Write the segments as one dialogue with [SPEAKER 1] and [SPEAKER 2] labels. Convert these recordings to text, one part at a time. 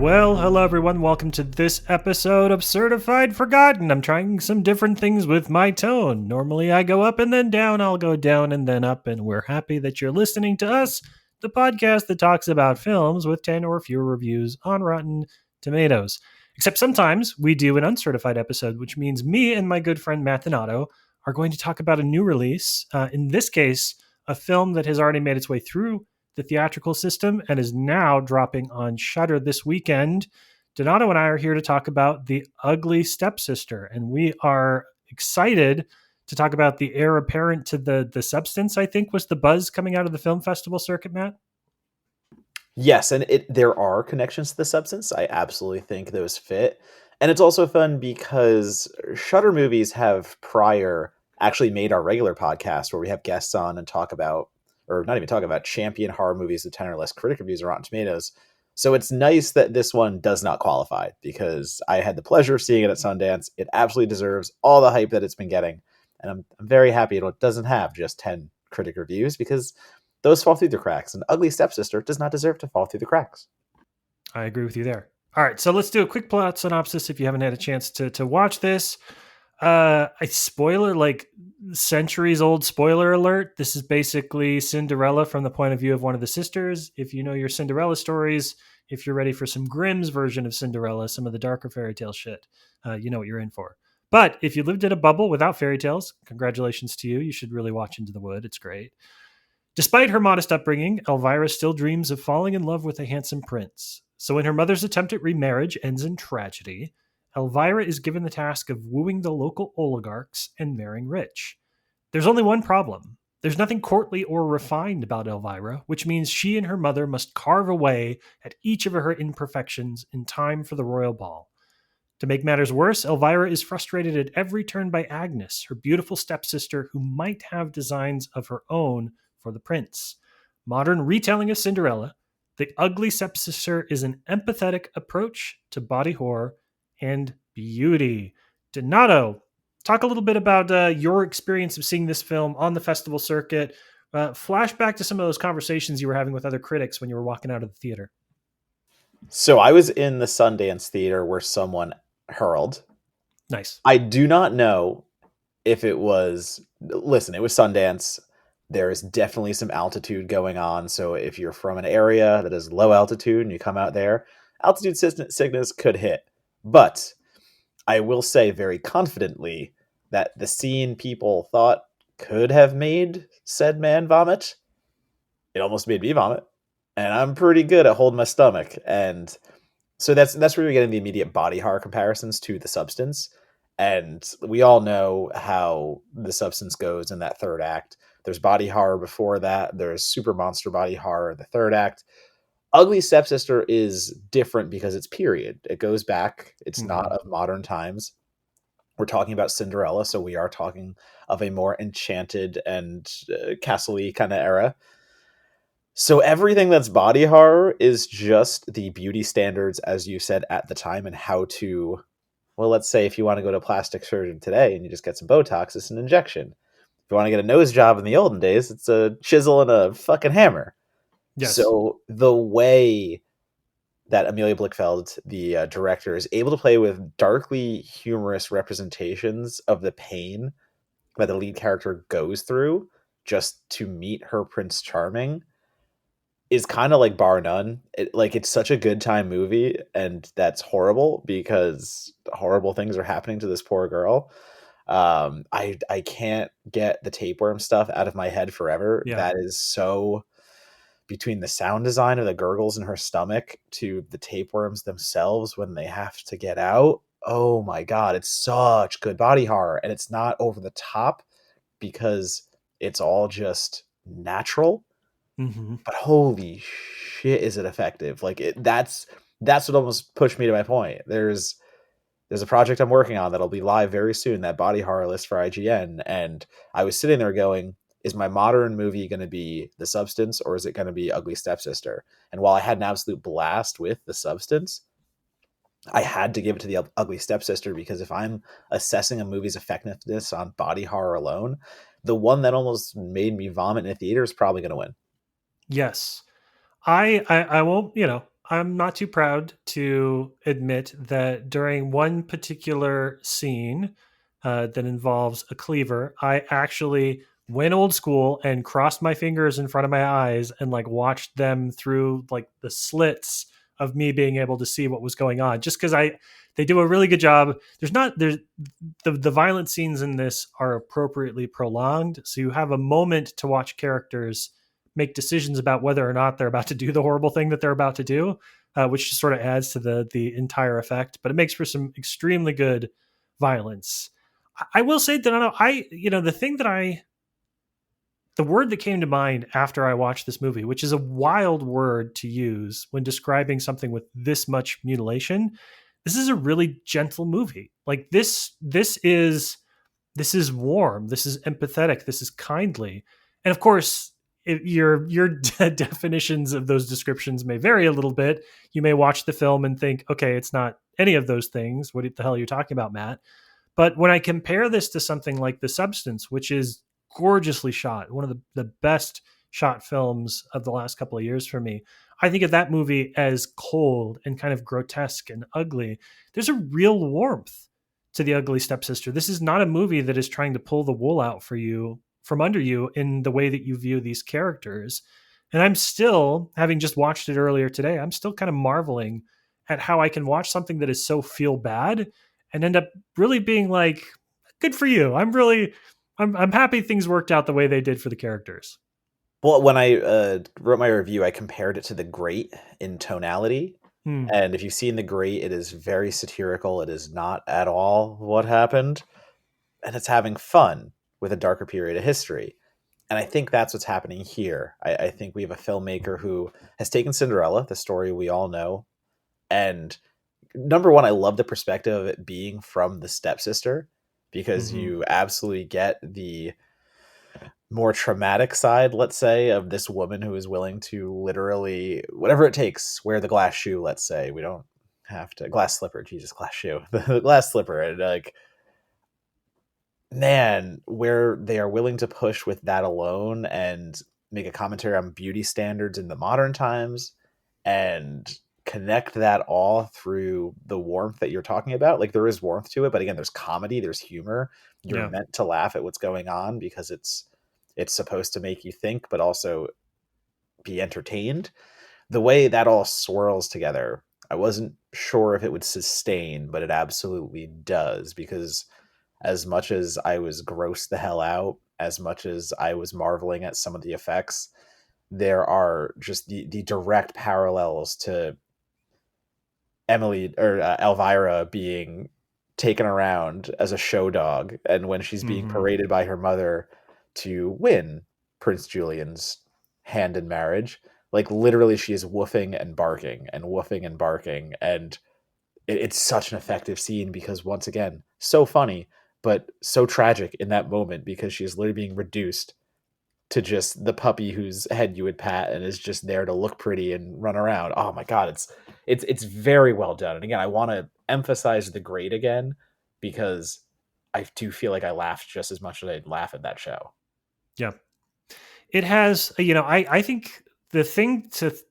[SPEAKER 1] Well, hello everyone. Welcome to this episode of Certified Forgotten. I'm trying some different things with my tone. Normally I go up and then down, I'll go down and then up, and we're happy that you're listening to us, the podcast that talks about films with 10 or fewer reviews on Rotten Tomatoes. Except sometimes we do an uncertified episode, which means me and my good friend Matt Donato are going to talk about a new release. In this case, a film that has already made its way through the theatrical system and is now dropping on Shudder this weekend. Donato and I are here to talk about The Ugly Stepsister, and we are excited to talk about the heir apparent to the substance, I think was the buzz coming out of the film festival circuit, Matt.
[SPEAKER 2] Yes, and there are connections to the substance. I absolutely think those fit. And it's also fun because Shudder movies have prior actually made our regular podcast where we have guests on and talk about, or not even talk about, champion horror movies with 10 or less critic reviews on Rotten Tomatoes. So it's nice that this one does not qualify because I had the pleasure of seeing it at Sundance. It absolutely deserves all the hype that it's been getting. And I'm very happy it doesn't have just 10 critic reviews because those fall through the cracks, and Ugly Stepsister does not deserve to fall through the cracks.
[SPEAKER 1] I agree with you there. All right, so let's do a quick plot synopsis if you haven't had a chance to watch this. A spoiler, like centuries old spoiler alert. This is basically Cinderella from the point of view of one of the sisters. If you know your Cinderella stories, if you're ready for some Grimm's version of Cinderella, some of the darker fairy tale shit, you know what you're in for. But if you lived in a bubble without fairy tales, congratulations to you. You should really watch Into the Wood. It's great. Despite her modest upbringing, Elvira still dreams of falling in love with a handsome prince. So when her mother's attempt at remarriage ends in tragedy, Elvira is given the task of wooing the local oligarchs and marrying rich. There's only one problem. There's nothing courtly or refined about Elvira, which means she and her mother must carve away at each of her imperfections in time for the royal ball. To make matters worse, Elvira is frustrated at every turn by Agnes, her beautiful stepsister who might have designs of her own for the prince. Modern retelling of Cinderella, The Ugly Stepsister is an empathetic approach to body horror and beauty. Donato, talk a little bit about your experience of seeing this film on the festival circuit. Flashback to some of those conversations you were having with other critics when you were walking out of the theater.
[SPEAKER 2] So I was in the Sundance theater where someone hurled.
[SPEAKER 1] Nice.
[SPEAKER 2] I do not know if it was, listen, it was Sundance. There is definitely some altitude going on. So if you're from an area that is low altitude and you come out there, altitude sickness could hit. But I will say very confidently that the scene people thought could have made said man vomit, it almost made me vomit. And I'm pretty good at holding my stomach. And so that's where you're getting the immediate body horror comparisons to The Substance. And we all know how The Substance goes in that third act. There's body horror before that. There's super monster body horror in the third act. Ugly Stepsister is different because it's period. It goes back. It's not of modern times. We're talking about Cinderella, so we are talking of a more enchanted and castle-y kind of era. So everything that's body horror is just the beauty standards, as you said, at the time, and how to, well, let's say if you want to go to a plastic surgeon today and you just get some Botox, it's an injection. If you want to get a nose job in the olden days, it's a chisel and a fucking hammer.
[SPEAKER 1] Yes.
[SPEAKER 2] So the way that Amelia Blichfeld, the director, is able to play with darkly humorous representations of the pain that the lead character goes through just to meet her Prince Charming is kind of like bar none. It's such a good time movie, and that's horrible because horrible things are happening to this poor girl. I can't get the tapeworm stuff out of my head forever.
[SPEAKER 1] Yeah.
[SPEAKER 2] That is so, between the sound design of the gurgles in her stomach to the tapeworms themselves when they have to get out. Oh my God, it's such good body horror, and it's not over the top because it's all just natural.
[SPEAKER 1] Mm-hmm.
[SPEAKER 2] But holy shit, is it effective? That's what almost pushed me to my point. There's a project I'm working on that'll be live very soon, that body horror list for IGN, and I was sitting there going, is my modern movie going to be The Substance, or is it going to be Ugly Stepsister? And while I had an absolute blast with The Substance, I had to give it to the Ugly Stepsister, because if I'm assessing a movie's effectiveness on body horror alone, the one that almost made me vomit in a theater is probably going to win.
[SPEAKER 1] Yes. I won't, I'm not too proud to admit that during one particular scene that involves a cleaver, I actually went old school and crossed my fingers in front of my eyes and like watched them through like the slits of me being able to see what was going on. Just because they do a really good job. There's the violent scenes in this are appropriately prolonged, so you have a moment to watch characters make decisions about whether or not they're about to do the horrible thing that they're about to do, which just sort of adds to the entire effect. But it makes for some extremely good violence. I will say that the thing that the word that came to mind after I watched this movie, which is a wild word to use when describing something with this much mutilation. This is a really gentle movie. Like this is warm, this is empathetic, this is kindly. And of course, your definitions of those descriptions may vary a little bit. You may watch the film and think, okay, it's not any of those things. What the hell are you talking about, Matt? But when I compare this to something like The Substance, which is gorgeously shot, one of the best shot films of the last couple of years for me, I think of that movie as cold and kind of grotesque and ugly. There's a real warmth to The Ugly Stepsister. This is not a movie that is trying to pull the wool out for you from under you in the way that you view these characters. And I'm still, having just watched it earlier today, I'm still kind of marveling at how I can watch something that is so feel bad and end up really being like, good for you. I'm happy things worked out the way they did for the characters.
[SPEAKER 2] Well, when I wrote my review, I compared it to The Great in tonality.
[SPEAKER 1] Hmm.
[SPEAKER 2] And if you've seen The Great, it is very satirical. It is not at all what happened. And it's having fun with a darker period of history. And I think that's what's happening here. I think we have a filmmaker who has taken Cinderella, the story we all know. And number one, I love the perspective of it being from the stepsister, because
[SPEAKER 1] Mm-hmm.
[SPEAKER 2] you absolutely get the more traumatic side, let's say, of this woman who is willing to literally, whatever it takes, wear the glass shoe, let's say. We don't have to, glass slipper, Jesus, glass shoe, the glass slipper. And like, man, where they are willing to push with that alone and make a commentary on beauty standards in the modern times and connect that all through the warmth that you're talking about. Like, there is warmth to it, but again, there's comedy, there's humor. You're
[SPEAKER 1] Yeah.
[SPEAKER 2] meant to laugh at what's going on because it's supposed to make you think, but also be entertained. The way that all swirls together, I wasn't sure if it would sustain, but it absolutely does, because as much as I was grossed the hell out, as much as I was marveling at some of the effects, there are just the direct parallels to Emily or Elvira being taken around as a show dog, and when she's being
[SPEAKER 1] Mm-hmm.
[SPEAKER 2] paraded by her mother to win Prince Julian's hand in marriage, like literally she is woofing and barking and woofing and barking, and it's such an effective scene because once again, so funny but so tragic in that moment, because she is literally being reduced to just the puppy whose head you would pat and is just there to look pretty and run around. Oh my god, it's very well done. And again, I want to emphasize The Great again, because I do feel like I laughed just as much as I'd laugh at that show.
[SPEAKER 1] Yeah. It has, I think the thing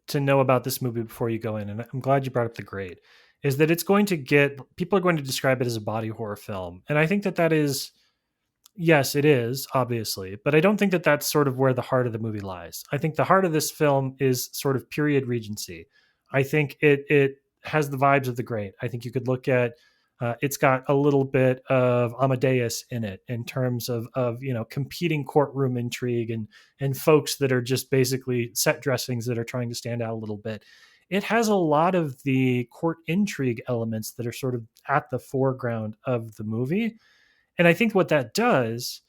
[SPEAKER 1] to know about this movie before you go in, and I'm glad you brought up The Great, is that it's going to get people are going to describe it as a body horror film, and I think that is, yes, it is, obviously, but I don't think that that's sort of where the heart of the movie lies. I think the heart of this film is sort of period Regency. I think it has the vibes of The Great. I think you could look at it's got a little bit of Amadeus in it in terms of competing courtroom intrigue and folks that are just basically set dressings that are trying to stand out a little bit. It has a lot of the court intrigue elements that are sort of at the foreground of the movie, and I think what that does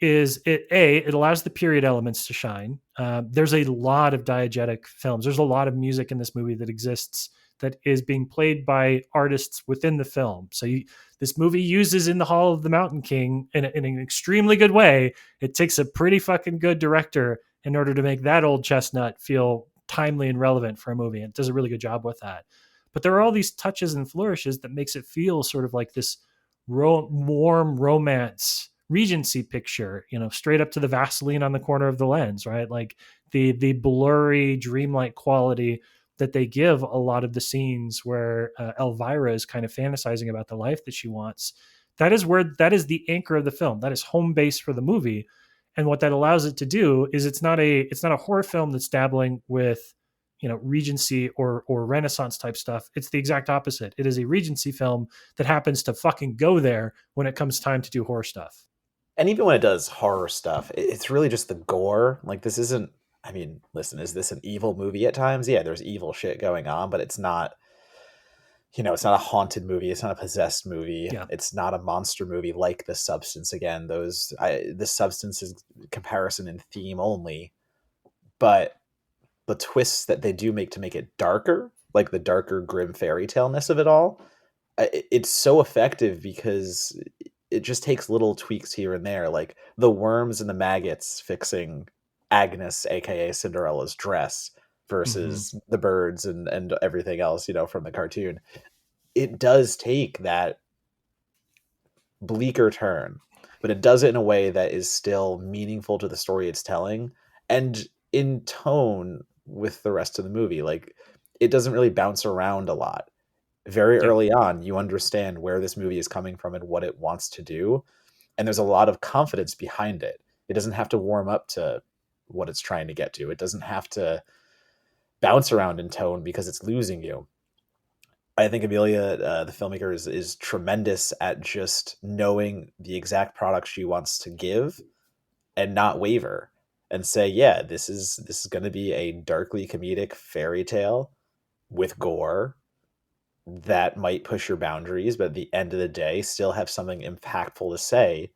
[SPEAKER 1] is it allows the period elements to shine. There's a lot of diegetic films. There's a lot of music in this movie that exists that is being played by artists within the film. So this movie uses In the Hall of the Mountain King in an extremely good way. It takes a pretty fucking good director in order to make that old chestnut feel timely and relevant for a movie. It does a really good job with that. But there are all these touches and flourishes that makes it feel sort of like this warm romance Regency picture, straight up to the Vaseline on the corner of the lens, right? Like the blurry, dreamlike quality that they give a lot of the scenes where Elvira is kind of fantasizing about the life that she wants. That is the anchor of the film. That is home base for the movie. And what that allows it to do is it's not a horror film that's dabbling with, you know, Regency or Renaissance type stuff. It's the exact opposite. It is a Regency film that happens to fucking go there when it comes time to do horror stuff.
[SPEAKER 2] And even when it does horror stuff, it's really just the gore. Like, this isn't, I mean, listen, is this an evil movie at times? Yeah, there's evil shit going on, but it's not, it's not a haunted movie. It's not a possessed movie.
[SPEAKER 1] Yeah.
[SPEAKER 2] It's not a monster movie like The Substance. Again, The Substance is comparison in theme only, but the twists that they do make to make it darker, like the darker, grim fairy tale ness of it all, it's so effective because it just takes little tweaks here and there, like the worms and the maggots fixing Agnes, aka Cinderella's dress,
[SPEAKER 1] Mm-hmm.
[SPEAKER 2] versus the birds and everything else, from the cartoon. It does take that bleaker turn, but it does it in a way that is still meaningful to the story it's telling and in tone with the rest of the movie. Like, it doesn't really bounce around a lot. Very
[SPEAKER 1] Yeah.
[SPEAKER 2] early on, you understand where this movie is coming from and what it wants to do, and there's a lot of confidence behind it. It doesn't have to warm up to what it's trying to get to. It doesn't have to bounce around in tone because it's losing you. I think Amelia, the filmmaker, is tremendous at just knowing the exact product she wants to give and not waver and say, yeah, this is going to be a darkly comedic fairy tale with gore that might push your boundaries, but at the end of the day, still have something impactful to say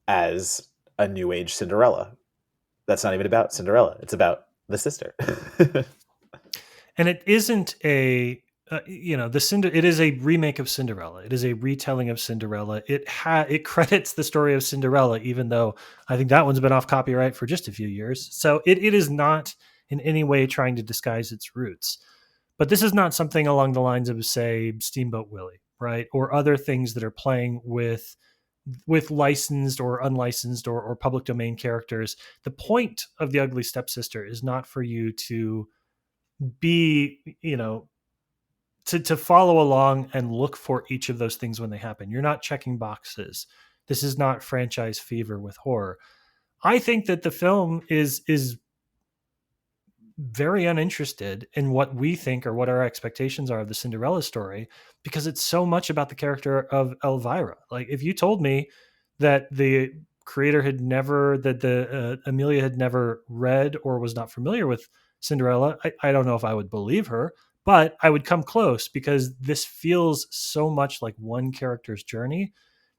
[SPEAKER 2] as a new age Cinderella. That's not even about Cinderella. It's about the sister.
[SPEAKER 1] And it isn't a it is a remake of Cinderella. It is a retelling of Cinderella. It credits the story of Cinderella, even though I think that one's been off copyright for just a few years. So it is not in any way trying to disguise its roots. But this is not something along the lines of, say, Steamboat Willie, right, or other things that are playing with licensed or unlicensed or public domain characters. The point of The Ugly Stepsister is not for you to be, to follow along and look for each of those things when they happen. You're not checking boxes. This is not franchise fever with horror. I think that the film is very uninterested in what we think or what our expectations are of the Cinderella story, because it's so much about the character of Elvira. Like, if you told me that the creator had never, that the Amelia had never read or was not familiar with Cinderella, I don't know if I would believe her, but I would come close because this feels so much like one character's journey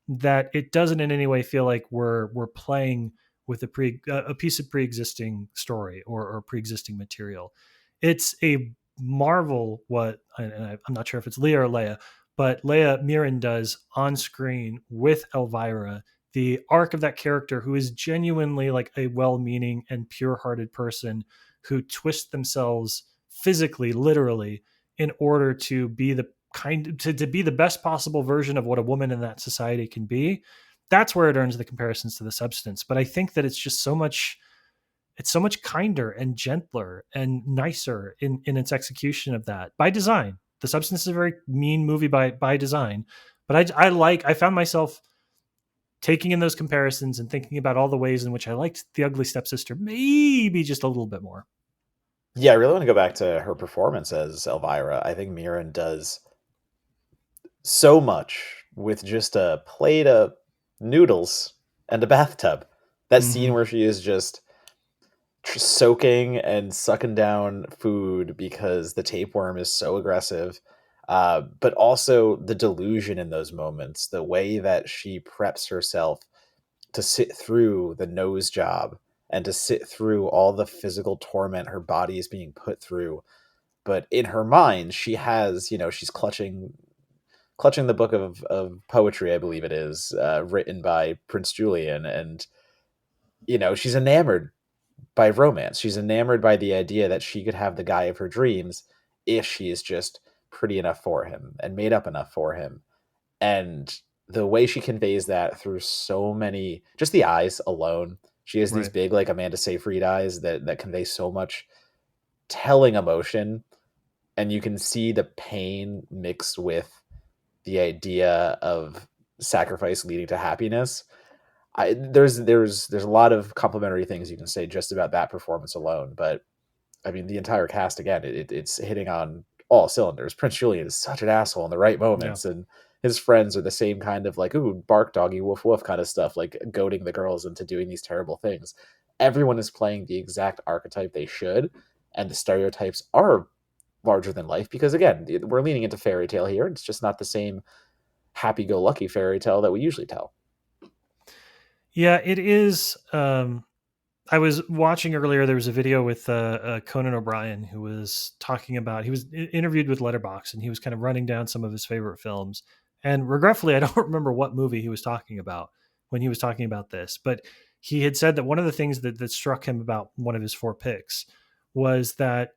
[SPEAKER 1] that it doesn't in any way feel like we're playing with a piece of pre-existing story or pre-existing material. It's a marvel what, and I'm not sure if it's Leah or Leia, but Leia Mirren does on screen with Elvira, the arc of that character who is genuinely like a well-meaning and pure-hearted person who twists themselves physically, literally, in order to be the to be the best possible version of what a woman in that society can be. That's where it earns the comparisons to The Substance. But I think that it's so much kinder and gentler and nicer in its execution of that by design. The Substance is a very mean movie by design, but I found myself taking in those comparisons and thinking about all the ways in which I liked The Ugly Stepsister maybe just a little bit more.
[SPEAKER 2] Yeah, I really want to go back to her performance as Elvira. I think Mirren does so much with just a plate of noodles and a bathtub. That scene
[SPEAKER 1] Mm-hmm.
[SPEAKER 2] where she is just soaking and sucking down food because the tapeworm is so aggressive. But also the delusion in those moments, the way that she preps herself to sit through the nose job and to sit through all the physical torment her body is being put through. But in her mind, she has, she's clutching the book of poetry, I believe it is, written by Prince Julian, and she's enamored by romance. She's enamored by the idea that she could have the guy of her dreams if she is just pretty enough for him and made up enough for him. And the way she conveys that through so many, just the eyes alone, she has these
[SPEAKER 1] Right.
[SPEAKER 2] big, like Amanda Seyfried eyes that convey so much telling emotion, and you can see the pain mixed with the idea of sacrifice leading to happiness. There's a lot of complimentary things you can say just about that performance alone, but I mean the entire cast again, it's hitting on all cylinders. Prince Julian is such an asshole in the right
[SPEAKER 1] Yeah.
[SPEAKER 2] moments, and his friends are the same kind of like, ooh, bark doggy, woof woof kind of stuff, like goading the girls into doing these terrible things. Everyone is playing the exact archetype they should, and the stereotypes are larger than life because again, we're leaning into fairy tale here. It's just not the same happy-go-lucky fairy tale that we usually tell.
[SPEAKER 1] Yeah, it is. I was watching earlier. There was a video with Conan O'Brien who was talking about. He was interviewed with Letterbox, and he was kind of running down some of his favorite films. And regretfully, I don't remember what movie he was talking about when he was talking about this. But he had said that one of the things that struck him about one of his four picks was that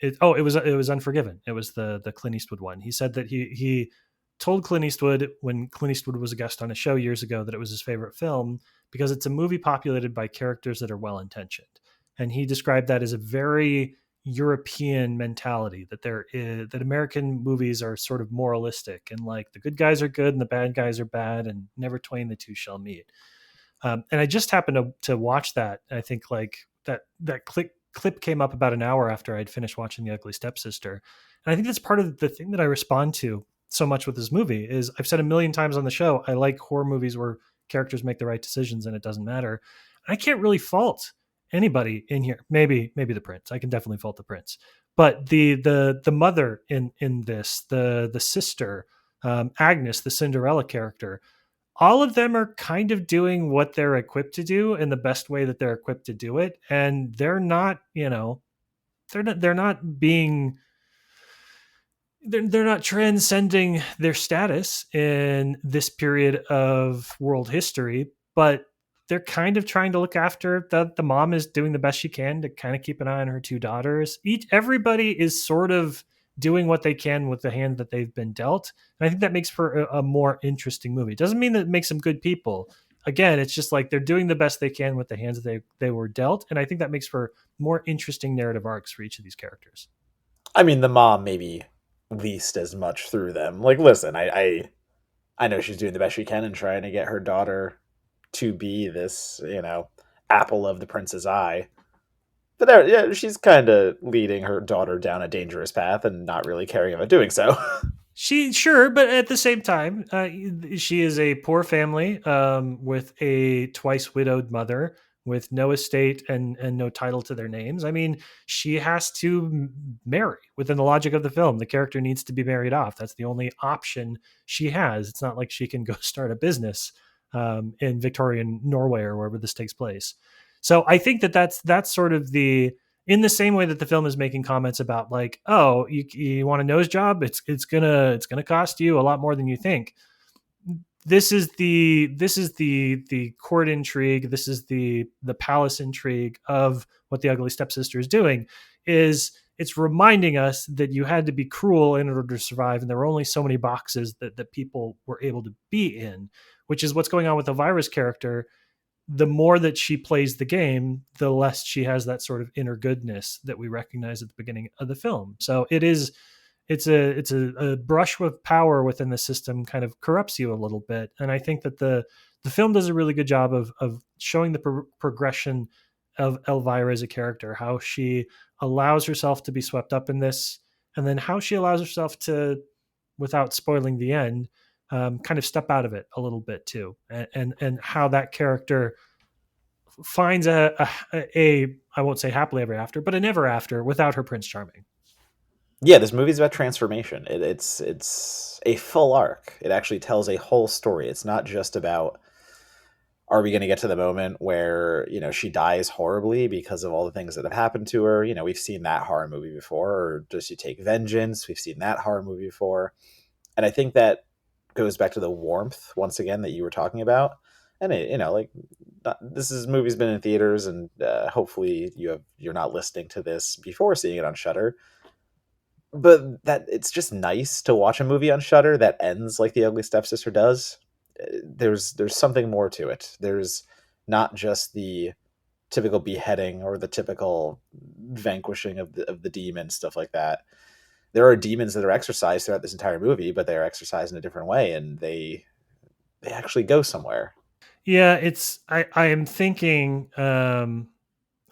[SPEAKER 1] it was Unforgiven. It was the Clint Eastwood one. He said that he told Clint Eastwood when Clint Eastwood was a guest on a show years ago that it was his favorite film because it's a movie populated by characters that are well intentioned. And he described that as a very European mentality that American movies are sort of moralistic and like the good guys are good and the bad guys are bad and never twain the two shall meet. And I just happened to watch that. I think like that clip came up about an hour after I'd finished watching The Ugly Stepsister. And I think that's part of the thing that I respond to so much with this movie is I've said a million times on the show, I like horror movies where characters make the right decisions and it doesn't matter. I can't really fault anybody in here. Maybe the prince. I can definitely fault the prince. But the mother in this, the sister, Agnes, the Cinderella character, all of them are kind of doing what they're equipped to do in the best way that they're equipped to do it, and they're not, they're not being they're not transcending their status in this period of world history, but they're kind of trying to look after the mom is doing the best she can to kind of keep an eye on her two daughters. Everybody is sort of doing what they can with the hand that they've been dealt. And I think that makes for a more interesting movie. It doesn't mean that it makes them good people. Again, it's just like they're doing the best they can with the hands that they were dealt. And I think that makes for more interesting narrative arcs for each of these characters.
[SPEAKER 2] I mean, the mom maybe least as much through them. Like, listen, I know she's doing the best she can and trying to get her daughter to be this, apple of the prince's eye. But there, yeah, she's kind of leading her daughter down a dangerous path and not really caring about doing so.
[SPEAKER 1] She sure, but at the same time, she is a poor family with a twice widowed mother with no estate and no title to their names. I mean, she has to marry within the logic of the film. The character needs to be married off. That's the only option she has. It's not like she can go start a business in Victorian Norway or wherever this takes place. So I think that's sort of the in the same way that the film is making comments about like, oh, you want a nose job, it's gonna cost you a lot more than you think. This is the court intrigue, this is the palace intrigue of what the ugly stepsister is doing. Is it's reminding us that you had to be cruel in order to survive, and there were only so many boxes that people were able to be in, which is what's going on with the virus character. The more that she plays the game, the less she has that sort of inner goodness that we recognize at the beginning of the film. So it's a brush with power within the system kind of corrupts you a little bit. And I think that the film does a really good job of showing the progression of Elvira as a character, how she allows herself to be swept up in this, and then how she allows herself to, without spoiling the end, kind of step out of it a little bit too, and how that character finds a I won't say happily ever after, but a never after without her Prince Charming.
[SPEAKER 2] Yeah, this movie's about transformation. It's a full arc. It actually tells a whole story. It's not just about are we going to get to the moment where she dies horribly because of all the things that have happened to her. We've seen that horror movie before. Or does she take vengeance? We've seen that horror movie before, and I think that goes back to the warmth once again that you were talking about. And this is movie's been in theaters, and hopefully you're not listening to this before seeing it on Shutter. But that it's just nice to watch a movie on Shutter that ends like The Ugly Stepsister does. There's something more to it. There's not just the typical beheading or the typical vanquishing of the demon, stuff like that. There are demons that are exercised throughout this entire movie, but they are exercised in a different way, and they actually go somewhere.
[SPEAKER 1] Yeah, I am thinking, and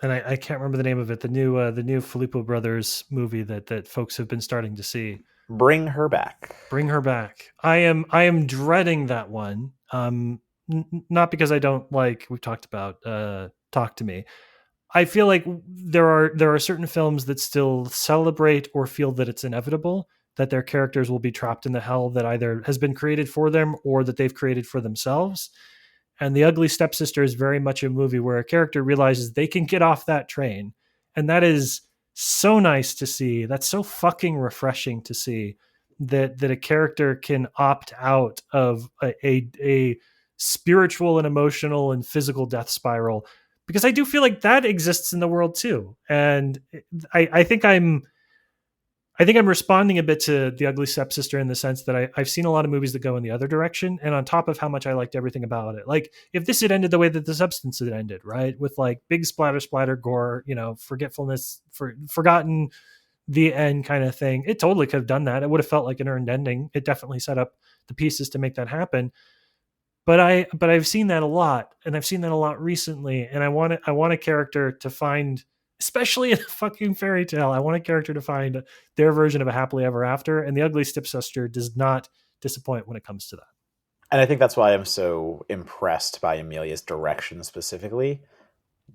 [SPEAKER 1] I can't remember the name of it. The new Filippo brothers movie that folks have been starting to see.
[SPEAKER 2] Bring her back.
[SPEAKER 1] Bring her back. I am dreading that one. Not because I don't like, we've talked about Talk to Me. I feel like there are certain films that still celebrate or feel that it's inevitable that their characters will be trapped in the hell that either has been created for them or that they've created for themselves. And The Ugly Stepsister is very much a movie where a character realizes they can get off that train. And that is so nice to see. That's so fucking refreshing to see that a character can opt out of a spiritual and emotional and physical death spiral, because I do feel like that exists in the world too. And I think I'm responding a bit to The Ugly Stepsister in the sense that I've seen a lot of movies that go in the other direction. And on top of how much I liked everything about it, like if this had ended the way that The Substance had ended, right, with like big splatter, gore, forgetfulness, forgotten, the end kind of thing, it totally could have done that. It would have felt like an earned ending. It definitely set up the pieces to make that happen. But I've seen that a lot, and I've seen that a lot recently, and I want a character to find, especially in a fucking fairy tale, I want a character to find their version of a happily ever after, and The Ugly Stepsister does not disappoint when it comes to that.
[SPEAKER 2] And I think that's why I'm so impressed by Amelia's direction specifically,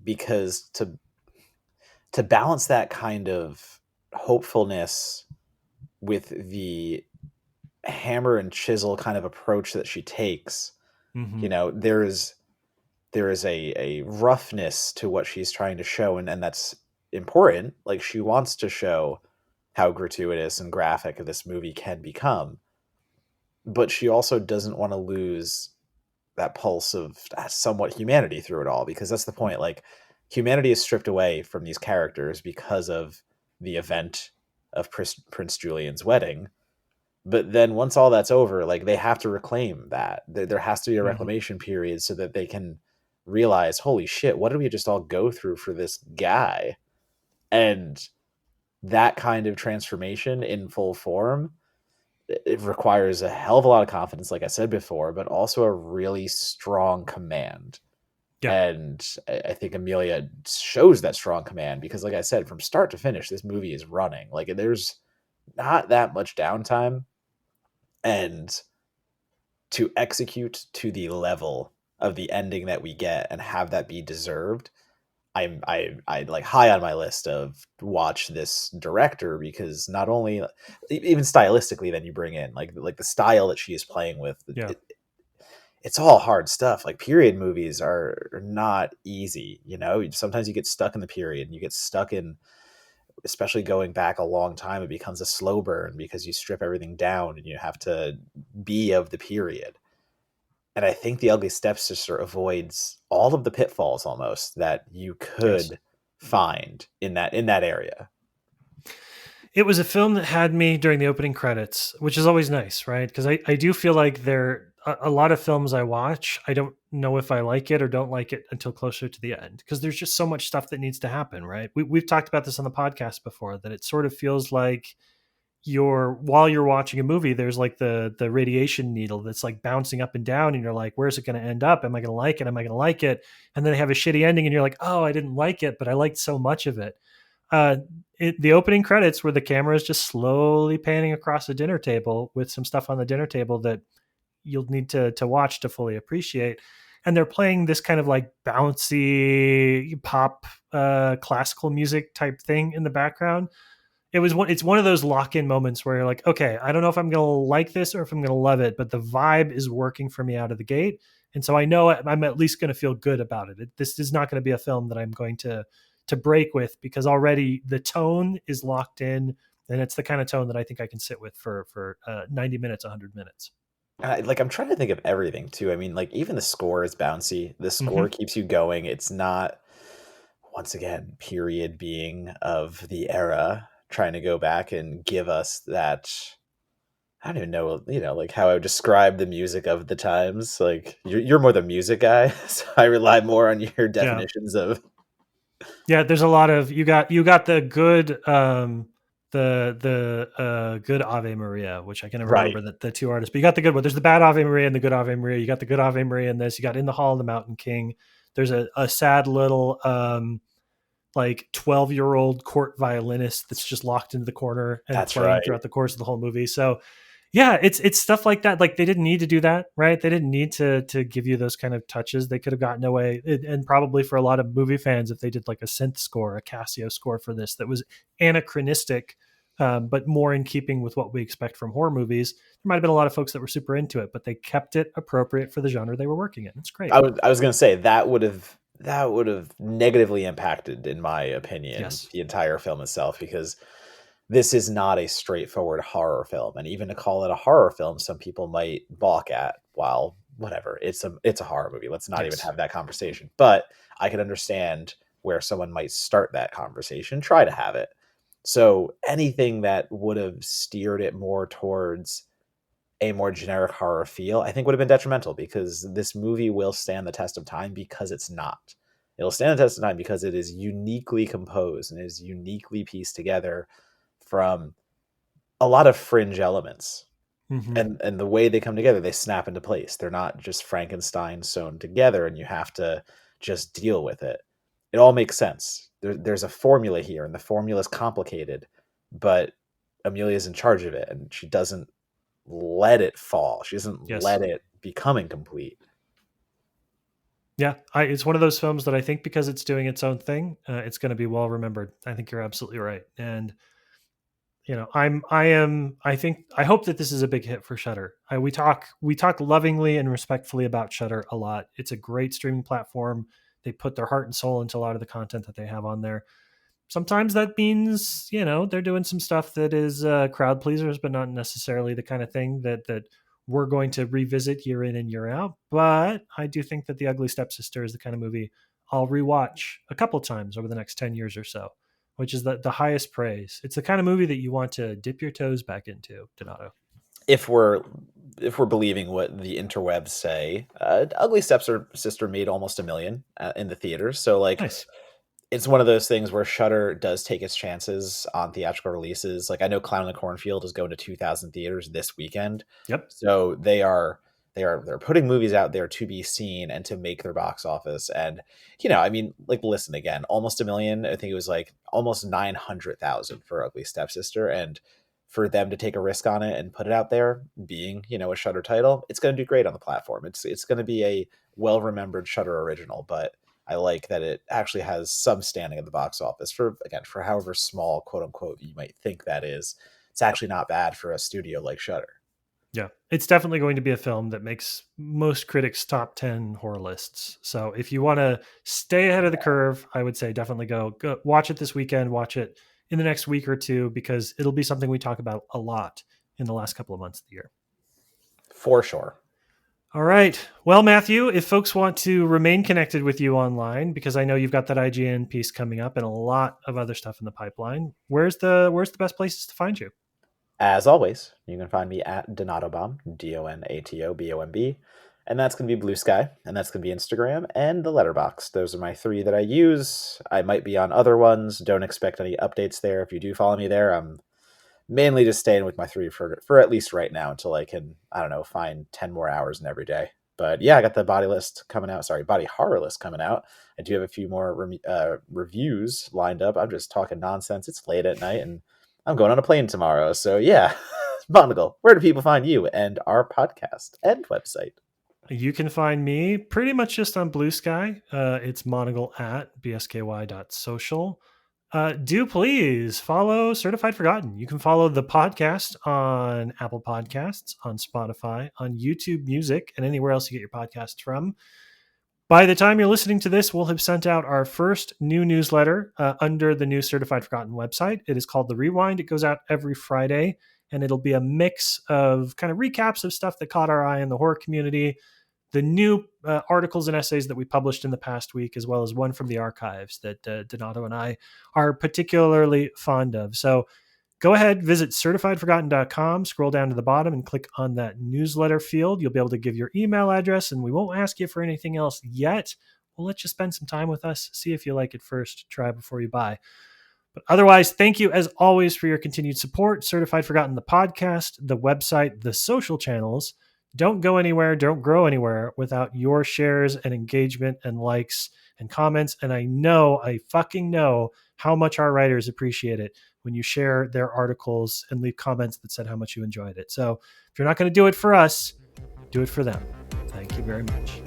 [SPEAKER 2] because to balance that kind of hopefulness with the hammer and chisel kind of approach that she takes,
[SPEAKER 1] Mm-hmm.
[SPEAKER 2] there is a roughness to what she's trying to show, and that's important. Like, she wants to show how gratuitous and graphic this movie can become, but she also doesn't want to lose that pulse of somewhat humanity through it all, because that's the point. Like, humanity is stripped away from these characters because of the event of Prince Julian's wedding. But then once all that's over, like, they have to reclaim that. There has to be a
[SPEAKER 1] Mm-hmm.
[SPEAKER 2] reclamation period so that they can realize, holy shit, what did we just all go through for this guy? And that kind of transformation in full form, it requires a hell of a lot of confidence, like I said before, but also a really strong command.
[SPEAKER 1] Yeah.
[SPEAKER 2] And I think Amelia shows that strong command because, like I said, from start to finish, this movie is running. Like, there's not that much downtime, and to execute to the level of the ending that we get and have that be deserved, I like high on my list of watch this director, because not only even stylistically, then you bring in like the style that she is playing with.
[SPEAKER 1] Yeah.
[SPEAKER 2] It's all hard stuff. Like, period movies are not easy. Sometimes you get stuck in the period, and you get stuck in, especially going back a long time, it becomes a slow burn because you strip everything down and you have to be of the period. And I think The Ugly Stepsister avoids all of the pitfalls almost that you
[SPEAKER 1] Yes.
[SPEAKER 2] could find in that area.
[SPEAKER 1] It was a film that had me during the opening credits, which is always nice, right? Because I do feel like a lot of films I watch, I don't know if I like it or don't like it until closer to the end, because there's just so much stuff that needs to happen, right? We've talked about this on the podcast before, that it sort of feels like while you're watching a movie, there's like the radiation needle that's like bouncing up and down, and you're like, where's it going to end up? Am I going to like it? Am I going to like it? And then they have a shitty ending, and you're like, oh, I didn't like it, but I liked so much of it. uh, the opening credits where the camera is just slowly panning across a dinner table with some stuff on the dinner table that you'll need to watch to fully appreciate. And they're playing this kind of like bouncy pop classical music type thing in the background. It's one of those lock-in moments where you're like, okay, I don't know if I'm gonna like this or if I'm gonna love it, but the vibe is working for me out of the gate. And so I know I'm at least going to feel good about it. This is not going to be a film that I'm going to break with, because already the tone is locked in, and it's the kind of tone that I think I can sit with for 90 minutes, 100 minutes.
[SPEAKER 2] I'm trying to think of everything too. I mean, like, even the score is bouncy. The
[SPEAKER 1] Mm-hmm.
[SPEAKER 2] score keeps you going. It's not, once again, period being of the era, trying to go back and give us that. I don't even know, like, how I would describe the music of the times. Like, you're more the music guy, so I rely more on your
[SPEAKER 1] Yeah.
[SPEAKER 2] definitions of.
[SPEAKER 1] Yeah, there's a lot of you got the good good Ave Maria, which I can never
[SPEAKER 2] Right.
[SPEAKER 1] remember the two artists, but you got the good one. There's the bad Ave Maria and the good Ave Maria. You got the good Ave Maria in this. You got In the Hall of the Mountain King. There's a sad little like 12-year-old court violinist that's just locked into the corner and
[SPEAKER 2] That's
[SPEAKER 1] playing
[SPEAKER 2] right.
[SPEAKER 1] throughout the course of the whole movie. So yeah, it's stuff like that. Like they didn't need to do that, right? They didn't need to give you those kind of touches. They could have gotten away, and probably for a lot of movie fans, if they did like a synth score, a Casio score for this that was anachronistic, but more in keeping with what we expect from horror movies, there might have been a lot of folks that were super into it, but they kept it appropriate for the genre they were working in. It's great.
[SPEAKER 2] I was gonna say that would have negatively impacted, in my opinion,
[SPEAKER 1] Yes.
[SPEAKER 2] the entire film itself because this is not a straightforward horror film, and even to call it a horror film, some people might balk at. While whatever, it's a horror movie. Let's not even
[SPEAKER 1] Yes.
[SPEAKER 2] have that conversation. But I can understand where someone might start that conversation, try to have it. So anything that would have steered it more towards a more generic horror feel, I think would have been detrimental because this movie will stand the test of time because it's not. It'll stand the test of time because it is uniquely composed and is uniquely pieced together from a lot of fringe elements.
[SPEAKER 1] Hmm.
[SPEAKER 2] And the way they come together, they snap into place. They're not just Frankenstein sewn together and you have to just deal with it. It all makes sense. There's a formula here, and the formula is complicated, but Amelia's in charge of it, and she doesn't let it fall. She doesn't
[SPEAKER 1] Yes.
[SPEAKER 2] let it become incomplete.
[SPEAKER 1] Yeah, it's one of those films that I think because it's doing its own thing, it's going to be well remembered. I think you're absolutely right, and I think I hope that this is a big hit for Shutter. We talk lovingly and respectfully about Shutter a lot. It's a great streaming platform. They put their heart and soul into a lot of the content that they have on there. Sometimes that means they're doing some stuff that is crowd pleasers, but not necessarily the kind of thing that we're going to revisit year in and year out. But I do think that The Ugly Stepsister is the kind of movie I'll rewatch a couple times over the next 10 years or so, which is the highest praise. It's the kind of movie that you want to dip your toes back into, Donato.
[SPEAKER 2] If we're believing what the interwebs say, Ugly Stepsister made almost 1 million in the theaters. So like,
[SPEAKER 1] Nice.
[SPEAKER 2] it's one of those things where Shudder does take its chances on theatrical releases. Like I know Clown in the Cornfield is going to 2,000 theaters this weekend,
[SPEAKER 1] Yep.
[SPEAKER 2] so they're putting movies out there to be seen and to make their box office. And I mean, like listen again, almost 1 million. I think it was like almost 900,000 for Ugly Stepsister, and for them to take a risk on it and put it out there, being a Shudder title, it's going to do great on the platform. It's going to be a well remembered Shudder original, but I like that it actually has some standing at the box office for however small, quote unquote, you might think that is. It's actually not bad for a studio like Shudder.
[SPEAKER 1] Yeah, it's definitely going to be a film that makes most critics' top 10 horror lists. So if you want to stay ahead of the curve, I would say definitely go watch it this weekend, watch it in the next week or two, because it'll be something we talk about a lot in the last couple of months of the year.
[SPEAKER 2] For sure.
[SPEAKER 1] All right. Well, Matthew, if folks want to remain connected with you online, because I know you've got that IGN piece coming up and a lot of other stuff in the pipeline, where's the best places to find you?
[SPEAKER 2] As always, you can find me at Donatobomb, DONATOBOMB, and that's going to be Blue Sky, and that's going to be Instagram and the Letterbox. Those are my three that I use. I might be on other ones. Don't expect any updates there. If you do follow me there, I'm mainly just staying with my three for at least right now until I can, I don't know, find 10 more hours in every day. But yeah, I got the body horror list coming out. I do have a few more reviews lined up. I'm just talking nonsense. It's late at night and I'm going on a plane tomorrow. So yeah, Monagle, where do people find you and our podcast and website?
[SPEAKER 1] You can find me pretty much just on Blue Sky. It's Monagle at bsky.social. Do please follow Certified Forgotten. You can follow the podcast on Apple Podcasts, on Spotify, on YouTube Music, and anywhere else you get your podcasts from. By the time you're listening to this, we'll have sent out our first new newsletter under the new Certified Forgotten website. It is called The Rewind. It goes out every Friday, and it'll be a mix of kind of recaps of stuff that caught our eye in the horror community, the new articles and essays that we published in the past week, as well as one from the archives that Donato and I are particularly fond of. So go ahead, visit certifiedforgotten.com, scroll down to the bottom and click on that newsletter field. You'll be able to give your email address, and we won't ask you for anything else yet. we'll let you spend some time with us. See if you like it first. Try before you buy. But otherwise, thank you as always for your continued support. Certified Forgotten, the podcast, the website, the social channels. Don't go anywhere, don't grow anywhere without your shares and engagement and likes and comments. And I fucking know how much our writers appreciate it when you share their articles and leave comments that said how much you enjoyed it. So if you're not going to do it for us, do it for them. Thank you very much.